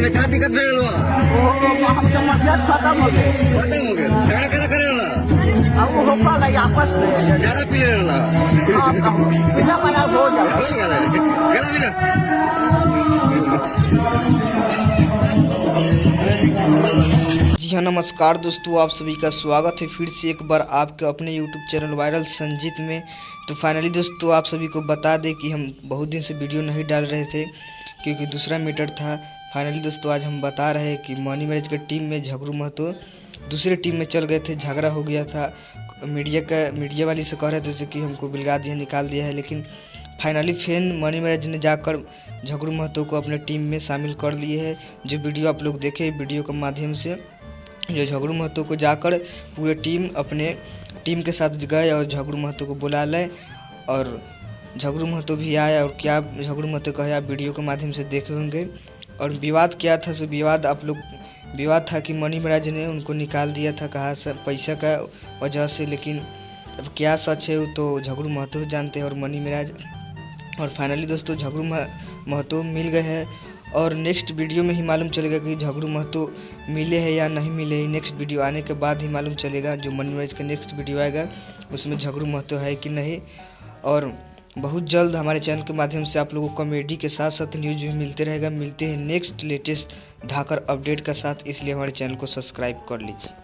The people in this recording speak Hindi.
में क्या दिक्कत भेल हुआ? हम तो मजबूत खत्म हो गए। खत्म हो गया। झगड़ा करा करे वाला अब वो होकर लगे आपस में। ज्यादा पी ले वाला बिना बना हो जाए। हो गया गला मिला। जी हाँ, नमस्कार दोस्तों, आप सभी का स्वागत है फिर से एक बार आपके अपने YouTube चैनल वायरल संजीत में। तो फाइनली दोस्तों आप सभी को बता दें कि हम बहुत दिन से वीडियो नहीं डाल रहे थे क्योंकि दूसरा मैटर था। फाइनली दोस्तों आज हम बता रहे हैं कि मनी मैरिज के टीम में झगड़ू महतो दूसरे टीम में चल गए थे, झगड़ा हो गया था। मीडिया वाली से कह रहे थे कि हमको बिलगा दिया, निकाल दिया है, लेकिन फाइनली फैन मनी मैरिज ने जाकर झगड़ू महतो को अपने टीम में शामिल कर लिए है। जो वीडियो आप लोग देखे वीडियो के माध्यम से, जो झगड़ू महतो को जाकर पूरे टीम अपने टीम के साथ गए और झगड़ू महतो को बुला लाए और झगड़ू महतो भी आया। और क्या झगड़ू महतो कहे आप वीडियो के माध्यम से देखे होंगे। और विवाद क्या था, सो विवाद था कि मनी मैरिज ने उनको निकाल दिया था, कहा सर पैसा का वजह से। लेकिन अब क्या सच है वो तो झगड़ू महतो जानते हैं और मनी मैरिज। और फाइनली दोस्तों झगड़ू महतो मिल गए हैं और नेक्स्ट वीडियो में ही मालूम चलेगा कि झगड़ू महतो मिले हैं या नहीं मिले हैं। नेक्स्ट वीडियो आने के बाद ही मालूम चलेगा। जो मनी मैरिज का नेक्स्ट वीडियो आएगा उसमें झगड़ू महतो है कि नहीं। और बहुत जल्द हमारे चैनल के माध्यम से आप लोगों को कॉमेडी के साथ साथ न्यूज़ भी मिलते रहेगा। मिलते हैं नेक्स्ट लेटेस्ट धाकर अपडेट के साथ, इसलिए हमारे चैनल को सब्सक्राइब कर लीजिए।